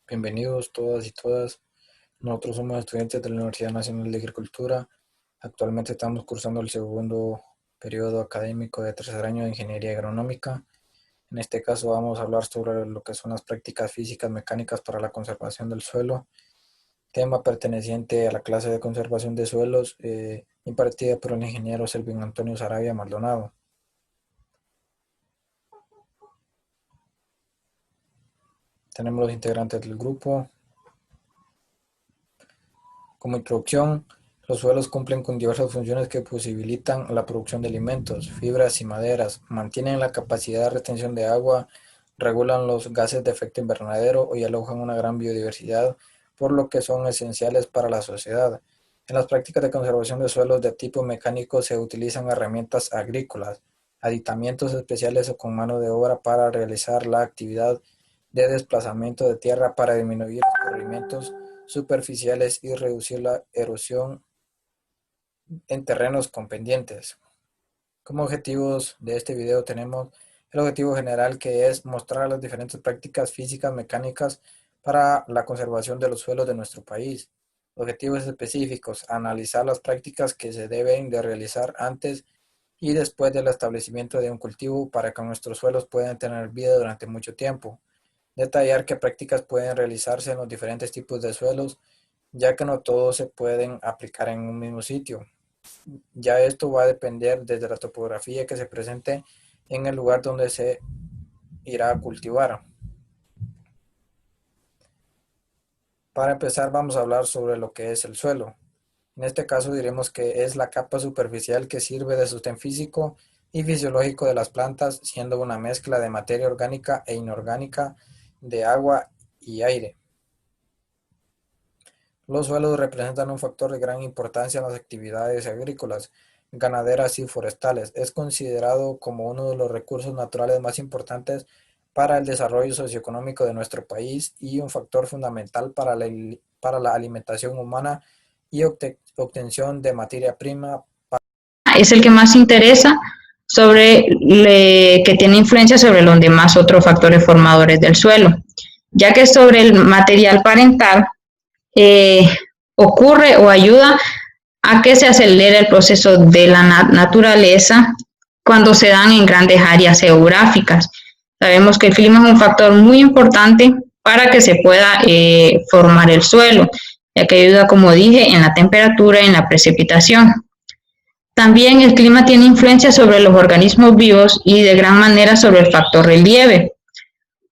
Bienvenidos todas y todas. Nosotros somos estudiantes de la Universidad Nacional de Agricultura. Actualmente estamos cursando el segundo periodo académico de tercer año de Ingeniería Agronómica. En este caso vamos a hablar sobre lo que son las prácticas físicas mecánicas para la conservación del suelo, tema perteneciente a la clase de conservación de suelos impartida por el ingeniero Selvin Antonio Saravia Maldonado. Tenemos los integrantes del grupo. Como introducción, los suelos cumplen con diversas funciones que posibilitan la producción de alimentos, fibras y maderas, mantienen la capacidad de retención de agua, regulan los gases de efecto invernadero y alojan una gran biodiversidad, por lo que son esenciales para la sociedad. En las prácticas de conservación de suelos de tipo mecánico se utilizan herramientas agrícolas, aditamientos especiales o con mano de obra para realizar la actividad de desplazamiento de tierra para disminuir escurrimientos superficiales y reducir la erosión en terrenos con pendientes. Como objetivos de este video tenemos el objetivo general, que es mostrar las diferentes prácticas físicas mecánicas para la conservación de los suelos de nuestro país. Objetivos específicos: analizar las prácticas que se deben de realizar antes y después del establecimiento de un cultivo para que nuestros suelos puedan tener vida durante mucho tiempo. Detallar qué prácticas pueden realizarse en los diferentes tipos de suelos, ya que no todos se pueden aplicar en un mismo sitio. Ya esto va a depender desde la topografía que se presente en el lugar donde se irá a cultivar. Para empezar, vamos a hablar sobre lo que es el suelo. En este caso diremos que es la capa superficial que sirve de sostén físico y fisiológico de las plantas, siendo una mezcla de materia orgánica e inorgánica, de agua y aire. Los suelos representan un factor de gran importancia en las actividades agrícolas, ganaderas y forestales. Es considerado como uno de los recursos naturales más importantes para el desarrollo socioeconómico de nuestro país y un factor fundamental para la alimentación humana y obtención de materia prima. Es el que más interesa que tiene influencia sobre los demás otros factores formadores del suelo, ya que sobre el material parental ocurre o ayuda a que se acelere el proceso de la naturaleza cuando se dan en grandes áreas geográficas. Sabemos que el clima es un factor muy importante para que se pueda formar el suelo, ya que ayuda, como dije, en la temperatura y en la precipitación. También el clima tiene influencia sobre los organismos vivos y de gran manera sobre el factor relieve,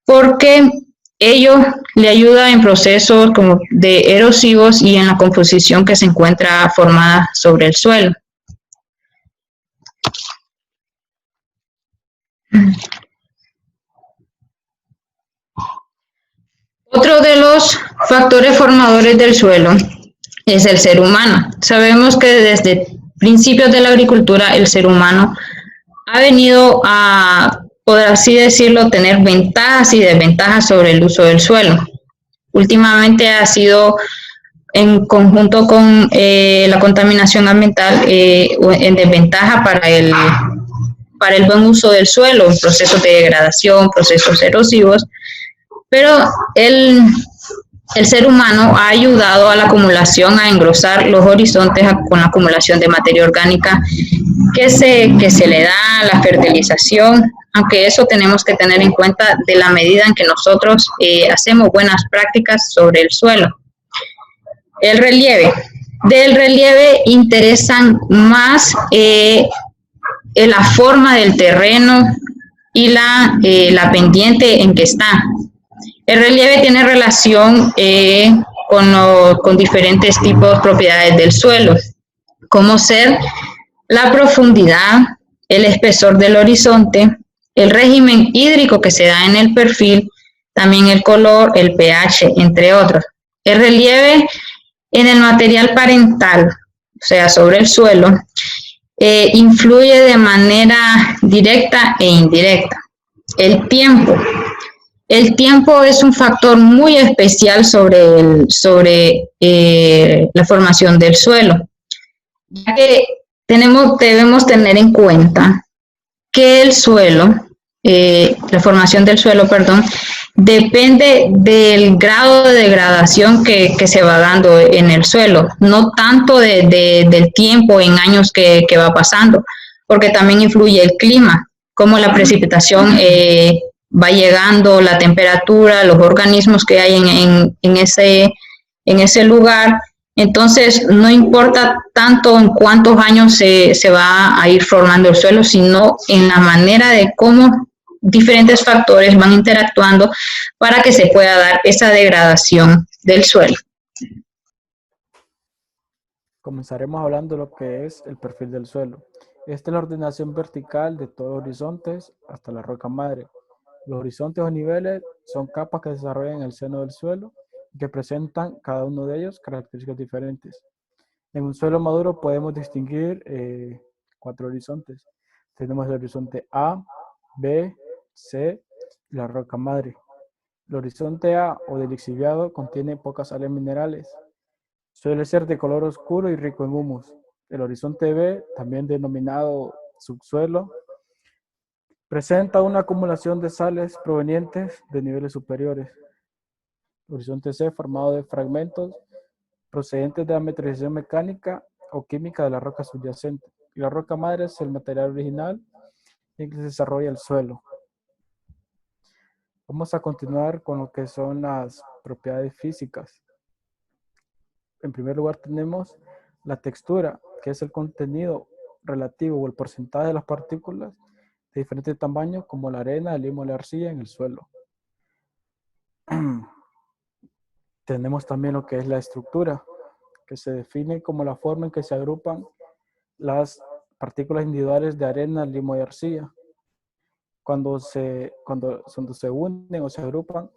porque ello le ayuda en procesos como de erosivos y en la composición que se encuentra formada sobre el suelo. Otro de los factores formadores del suelo es el ser humano. Sabemos que desde principios de la agricultura el ser humano ha venido a, por así decirlo, tener ventajas y desventajas sobre el uso del suelo. Últimamente ha sido, en conjunto con la contaminación ambiental, en desventaja para el buen uso del suelo, procesos de degradación, procesos erosivos, pero el ser humano ha ayudado a la acumulación, a engrosar los horizontes con la acumulación de materia orgánica que se le da, la fertilización, aunque eso tenemos que tener en cuenta de la medida en que nosotros hacemos buenas prácticas sobre el suelo. El relieve. Del relieve interesan más la forma del terreno y la pendiente en que está. El relieve tiene relación con diferentes tipos de propiedades del suelo, como ser la profundidad, el espesor del horizonte, el régimen hídrico que se da en el perfil, también el color, el pH, entre otros. El relieve en el material parental, o sea, sobre el suelo, influye de manera directa e indirecta. El tiempo. El tiempo es un factor muy especial sobre la formación del suelo, ya que debemos tener en cuenta que el suelo, la formación del suelo, depende del grado de degradación que se va dando en el suelo, no tanto del tiempo en años que va pasando, porque también influye el clima, cómo la precipitación va llegando, la temperatura, los organismos que hay en ese lugar. Entonces, no importa tanto en cuántos años se va a ir formando el suelo, sino en la manera de cómo diferentes factores van interactuando para que se pueda dar esa degradación del suelo. Comenzaremos hablando de lo que es el perfil del suelo. Esta es la ordenación vertical de todos los horizontes hasta la roca madre. Los horizontes o niveles son capas que se desarrollan en el seno del suelo y que presentan cada uno de ellos características diferentes. En un suelo maduro podemos distinguir 4 horizontes. Tenemos el horizonte A, B, C y la roca madre. El horizonte A o del lixiviado contiene pocas sales minerales. Suele ser de color oscuro y rico en humus. El horizonte B, también denominado subsuelo, presenta una acumulación de sales provenientes de niveles superiores. El horizonte C, formado de fragmentos procedentes de la meteorización mecánica o química de la roca subyacente. Y la roca madre es el material original en que se desarrolla el suelo. Vamos a continuar con lo que son las propiedades físicas. En primer lugar tenemos la textura, que es el contenido relativo o el porcentaje de las partículas de diferentes tamaños, como la arena, el limo, la arcilla en el suelo. Tenemos también lo que es la estructura, que se define como la forma en que se agrupan las partículas individuales de arena, limo y arcilla. Cuando se unen o se agrupan,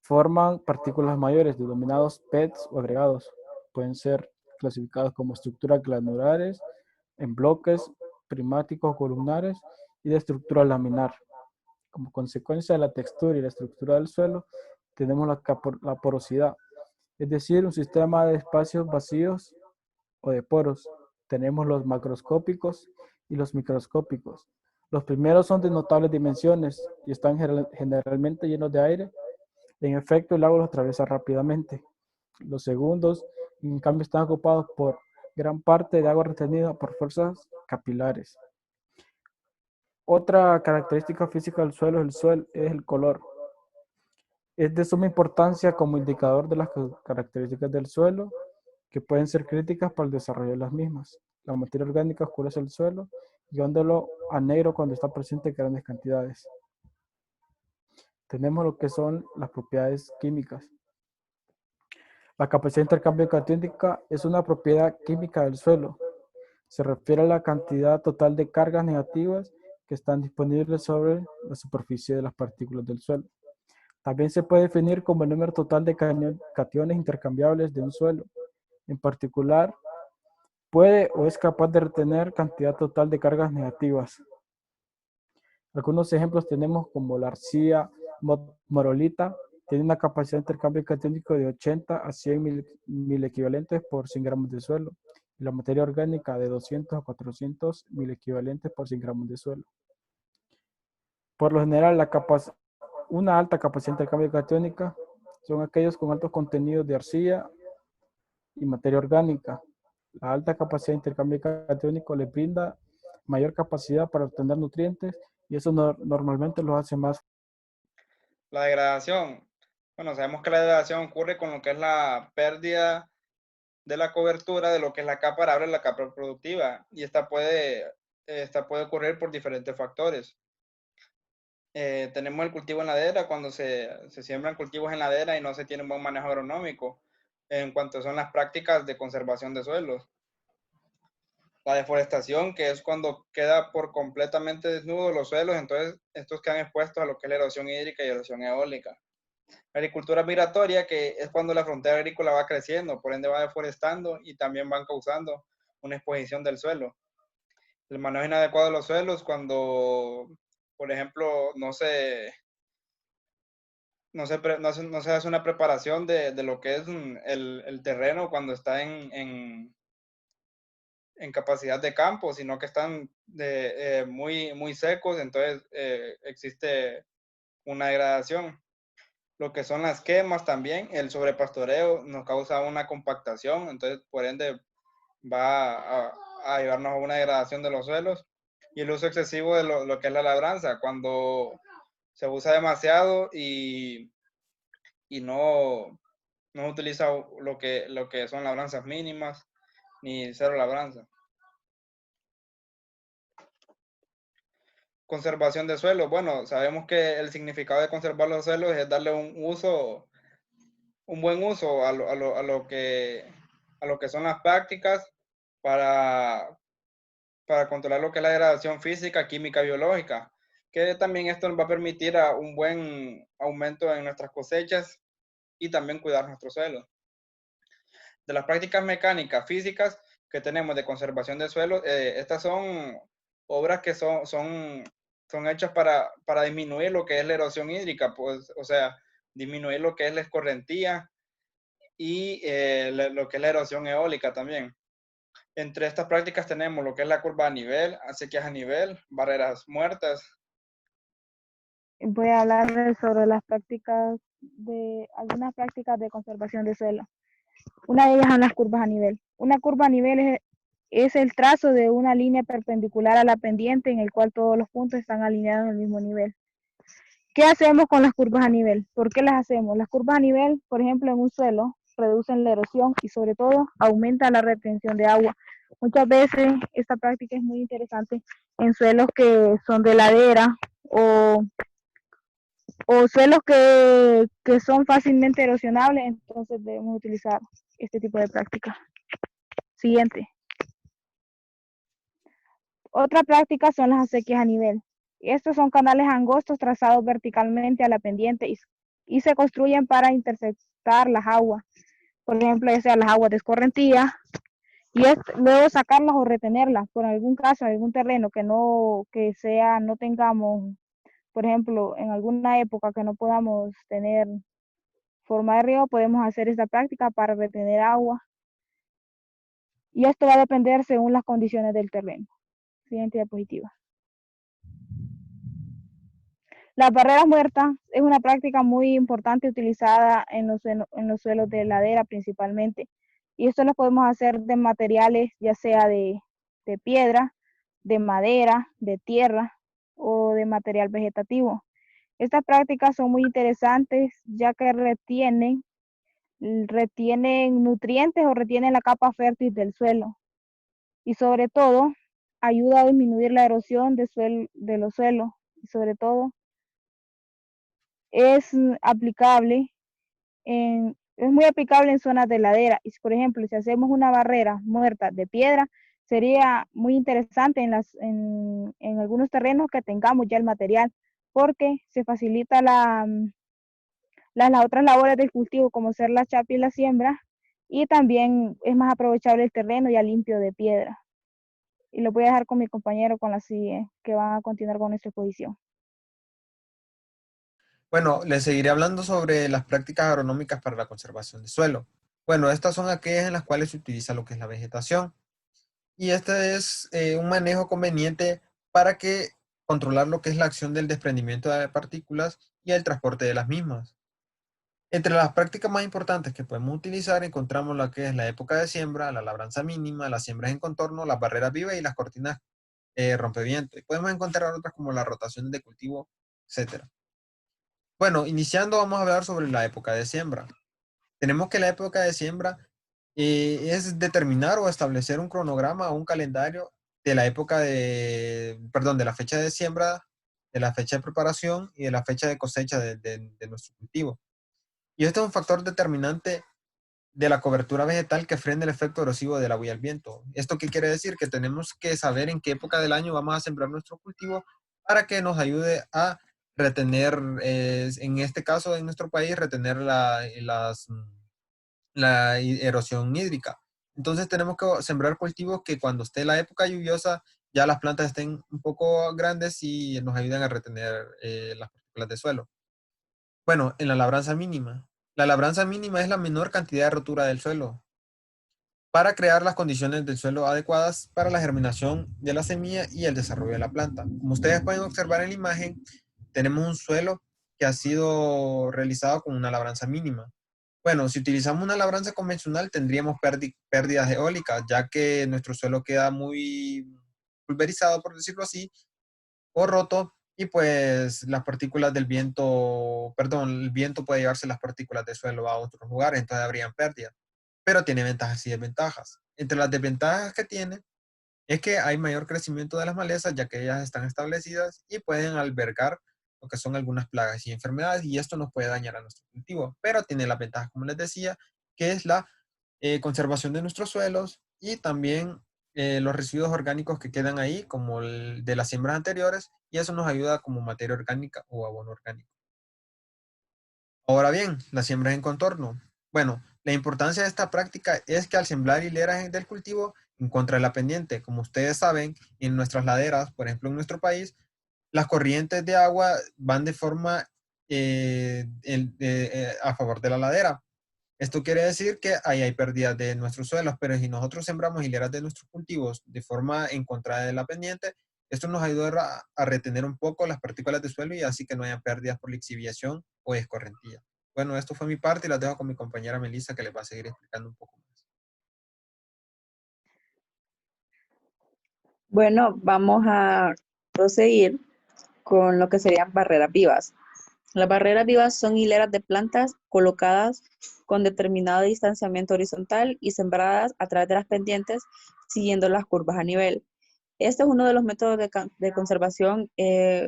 forman partículas mayores, denominados PETs o agregados. Pueden ser clasificados como estructuras granulares, en bloques, primáticos, columnares y de estructura laminar. Como consecuencia de la textura y la estructura del suelo, tenemos la porosidad, es decir, un sistema de espacios vacíos o de poros. Tenemos los macroscópicos y los microscópicos. Los primeros son de notables dimensiones y están generalmente llenos de aire. En efecto, el agua los atraviesa rápidamente. Los segundos, en cambio, están ocupados por gran parte de agua retenida por fuerzas capilares. Otra característica física del suelo es el color. Es de suma importancia como indicador de las características del suelo, que pueden ser críticas para el desarrollo de las mismas. La materia orgánica oscurece el suelo, llevándolo a negro cuando está presente en grandes cantidades. Tenemos lo que son las propiedades químicas. La capacidad de intercambio catiónica es una propiedad química del suelo. Se refiere a la cantidad total de cargas negativas que están disponibles sobre la superficie de las partículas del suelo. También se puede definir como el número total de cationes intercambiables de un suelo. En particular, puede o es capaz de retener cantidad total de cargas negativas. Algunos ejemplos tenemos como la arcilla morolita, tiene una capacidad de intercambio catiónico de 80 a 100 mil equivalentes por 100 gramos de suelo, y la materia orgánica de 200 a 400 mil equivalentes por 100 gramos de suelo. Por lo general, una alta capacidad de intercambio catiónica son aquellos con altos contenidos de arcilla y materia orgánica. La alta capacidad de intercambio catiónico le brinda mayor capacidad para obtener nutrientes y eso normalmente los hace más. La degradación. Bueno, sabemos que la degradación ocurre con lo que es la pérdida de la cobertura de lo que es la capa arable y la capa productiva, y esta puede ocurrir por diferentes factores. Tenemos el cultivo en ladera, cuando se siembran cultivos en ladera y no se tiene un buen manejo agronómico en cuanto son las prácticas de conservación de suelos. La deforestación, que es cuando queda por completamente desnudos los suelos, entonces estos quedan expuestos a lo que es la erosión hídrica y erosión eólica. La agricultura migratoria, que es cuando la frontera agrícola va creciendo, por ende va deforestando y también van causando una exposición del suelo. El manejo inadecuado de los suelos, cuando, por ejemplo, no se hace una preparación de lo que es el terreno cuando está en capacidad de campo, sino que están muy, muy secos, entonces existe una degradación. Lo que son las quemas también, el sobrepastoreo nos causa una compactación, entonces por ende va a llevarnos a una degradación de los suelos. Y el uso excesivo de lo que es la labranza, cuando se usa demasiado y no utiliza lo que son labranzas mínimas ni cero labranza. Conservación de suelos. Bueno, sabemos que el significado de conservar los suelos es darle un buen uso a lo que son las prácticas para controlar lo que es la degradación física, química, biológica, que también esto nos va a permitir a un buen aumento en nuestras cosechas y también cuidar nuestros suelos. De las prácticas mecánicas, físicas que tenemos de conservación de suelos, estas son obras que son hechas para disminuir lo que es la erosión hídrica, pues, o sea, disminuir lo que es la escorrentía y lo que es la erosión eólica también. Entre estas prácticas tenemos lo que es la curva a nivel, acequias a nivel, barreras muertas. Voy a hablarles sobre algunas prácticas de conservación de suelo. Una de ellas son las curvas a nivel. Una curva a nivel es el trazo de una línea perpendicular a la pendiente en el cual todos los puntos están alineados en el mismo nivel. ¿Qué hacemos con las curvas a nivel? ¿Por qué las hacemos? Las curvas a nivel, por ejemplo, en un suelo, reducen la erosión y sobre todo aumenta la retención de agua. Muchas veces esta práctica es muy interesante en suelos que son de ladera o suelos que son fácilmente erosionables, entonces debemos utilizar este tipo de práctica. Siguiente. Otra práctica son las acequias a nivel. Estos son canales angostos trazados verticalmente a la pendiente y se construyen para interceptar las aguas. Por ejemplo, ya sea las aguas de escorrentía, y luego sacarlas o retenerlas por algún caso, algún terreno que no tengamos, por ejemplo, en alguna época que no podamos tener forma de riego, podemos hacer esta práctica para retener agua. Y esto va a depender según las condiciones del terreno. Siguiente diapositiva. Las barreras muertas es una práctica muy importante utilizada en los suelos de ladera principalmente. Y esto lo podemos hacer de materiales, ya sea de piedra, de madera, de tierra o de material vegetativo. Estas prácticas son muy interesantes ya que retienen nutrientes o retienen la capa fértil del suelo. Y sobre todo, ayuda a disminuir la erosión de los suelos. Y sobre todo, es muy aplicable en zonas de ladera. Y por ejemplo, si hacemos una barrera muerta de piedra, sería muy interesante en algunos terrenos que tengamos ya el material, porque se facilita las otras labores del cultivo, como ser la chapa y la siembra, y también es más aprovechable el terreno ya limpio de piedra. Y lo voy a dejar con mi compañero con la siguiente, que van a continuar con nuestra exposición. Bueno, les seguiré hablando sobre las prácticas agronómicas para la conservación de suelo. Bueno, estas son aquellas en las cuales se utiliza lo que es la vegetación. Y este es un manejo conveniente para controlar lo que es la acción del desprendimiento de partículas y el transporte de las mismas. Entre las prácticas más importantes que podemos utilizar encontramos lo que es la época de siembra, la labranza mínima, las siembras en contorno, las barreras vivas y las cortinas rompeviento. Y podemos encontrar otras como la rotación de cultivo, etc. Bueno, iniciando vamos a hablar sobre la época de siembra. Tenemos que la época de siembra es determinar o establecer un cronograma o un calendario de la época de la fecha de siembra, de la fecha de preparación y de la fecha de cosecha de nuestro cultivo. Y este es un factor determinante de la cobertura vegetal que frena el efecto erosivo del agua y el viento. ¿Esto qué quiere decir? Que tenemos que saber en qué época del año vamos a sembrar nuestro cultivo para que nos ayude a retener, en este caso en nuestro país, retener la erosión hídrica. Entonces tenemos que sembrar cultivos que cuando esté la época lluviosa ya las plantas estén un poco grandes y nos ayuden a retener las partículas de suelo. Bueno, en la labranza mínima. La labranza mínima es la menor cantidad de rotura del suelo para crear las condiciones del suelo adecuadas para la germinación de la semilla y el desarrollo de la planta. Como ustedes pueden observar en la imagen, tenemos un suelo que ha sido realizado con una labranza mínima. Bueno, si utilizamos una labranza convencional tendríamos pérdidas eólicas, ya que nuestro suelo queda muy pulverizado, por decirlo así, o roto, y pues las partículas del viento, perdón, el viento puede llevarse las partículas del suelo a otros lugares, entonces habrían pérdidas. Pero tiene ventajas y desventajas. Entre las desventajas que tiene es que hay mayor crecimiento de las malezas, ya que ellas están establecidas y pueden albergar lo que son algunas plagas y enfermedades, y esto nos puede dañar a nuestro cultivo. Pero tiene las ventajas, como les decía, que es la conservación de nuestros suelos y también los residuos orgánicos que quedan ahí, como el de las siembras anteriores, y eso nos ayuda como materia orgánica o abono orgánico. Ahora bien, las siembras en contorno. Bueno, la importancia de esta práctica es que al sembrar hileras del cultivo en contra de la pendiente, como ustedes saben, en nuestras laderas, por ejemplo en nuestro país, las corrientes de agua van de forma a favor de la ladera. Esto quiere decir que ahí hay pérdidas de nuestros suelos, pero si nosotros sembramos hileras de nuestros cultivos de forma en contra de la pendiente, esto nos ayuda a retener un poco las partículas de suelo y así que no haya pérdidas por lixiviación o escorrentía. Bueno, esto fue mi parte y las dejo con mi compañera Melissa que les va a seguir explicando un poco más. Bueno, vamos a proseguir con lo que serían barreras vivas. Las barreras vivas son hileras de plantas colocadas con determinado distanciamiento horizontal y sembradas a través de las pendientes siguiendo las curvas a nivel. Este es uno de los métodos de conservación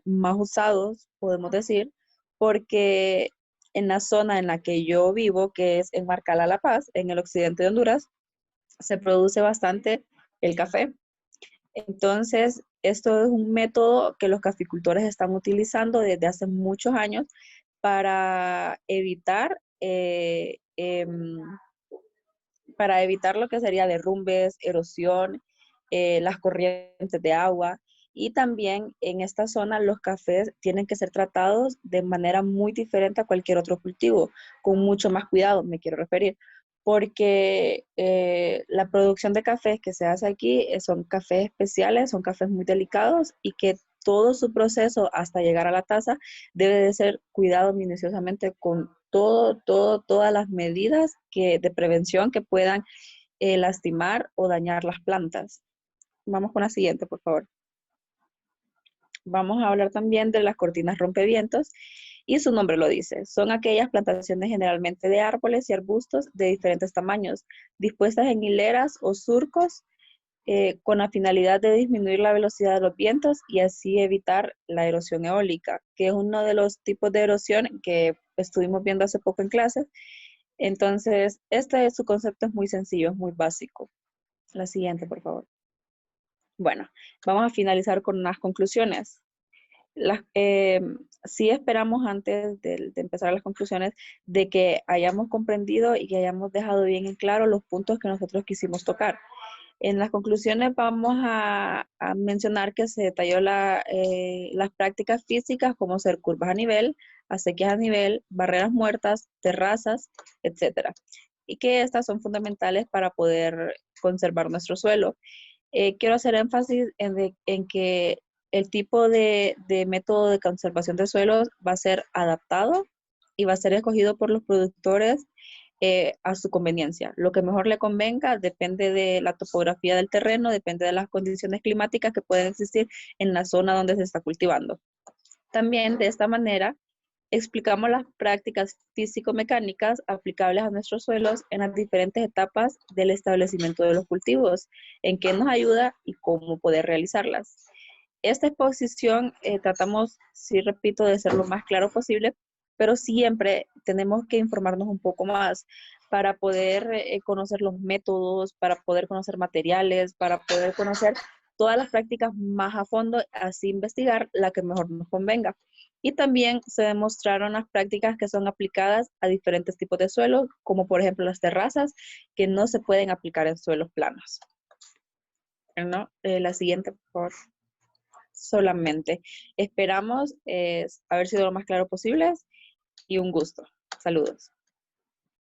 más usados, podemos decir, porque en la zona en la que yo vivo, que es en Marcala La Paz, en el occidente de Honduras, se produce bastante el café. Entonces, esto es un método que los caficultores están utilizando desde hace muchos años para evitar lo que sería derrumbes, erosión, las corrientes de agua. Y también en esta zona los cafés tienen que ser tratados de manera muy diferente a cualquier otro cultivo, con mucho más cuidado, me quiero referir, porque la producción de cafés que se hace aquí son cafés especiales, son cafés muy delicados y que todo su proceso hasta llegar a la taza debe de ser cuidado minuciosamente con todas las medidas de prevención que puedan lastimar o dañar las plantas. Vamos con la siguiente, por favor. Vamos a hablar también de las cortinas rompevientos y su nombre lo dice. Son aquellas plantaciones generalmente de árboles y arbustos de diferentes tamaños, dispuestas en hileras o surcos con la finalidad de disminuir la velocidad de los vientos y así evitar la erosión eólica, que es uno de los tipos de erosión que estuvimos viendo hace poco en clases. Entonces, su concepto es muy sencillo, es muy básico. La siguiente, por favor. Bueno, vamos a finalizar con unas conclusiones. Sí esperamos antes de empezar las conclusiones de que hayamos comprendido y que hayamos dejado bien en claro los puntos que nosotros quisimos tocar. En las conclusiones vamos a mencionar que se detalló las prácticas físicas como ser curvas a nivel, acequias a nivel, barreras muertas, terrazas, etcétera. Y que estas son fundamentales para poder conservar nuestro suelo. Quiero hacer énfasis en que el tipo de método de conservación de suelos va a ser adaptado y va a ser escogido por los productores a su conveniencia. Lo que mejor le convenga depende de la topografía del terreno, depende de las condiciones climáticas que pueden existir en la zona donde se está cultivando. También de esta manera explicamos las prácticas físico-mecánicas aplicables a nuestros suelos en las diferentes etapas del establecimiento de los cultivos, en qué nos ayuda y cómo poder realizarlas. Esta exposición tratamos, sí repito, de ser lo más claro posible, pero siempre tenemos que informarnos un poco más para poder conocer los métodos, para poder conocer materiales, para poder conocer todas las prácticas más a fondo, así investigar la que mejor nos convenga. Y también se demostraron las prácticas que son aplicadas a diferentes tipos de suelos, como por ejemplo las terrazas, que no se pueden aplicar en suelos planos. ¿No? La siguiente, por favor. Solamente. Esperamos haber sido lo más claro posible y un gusto. Saludos.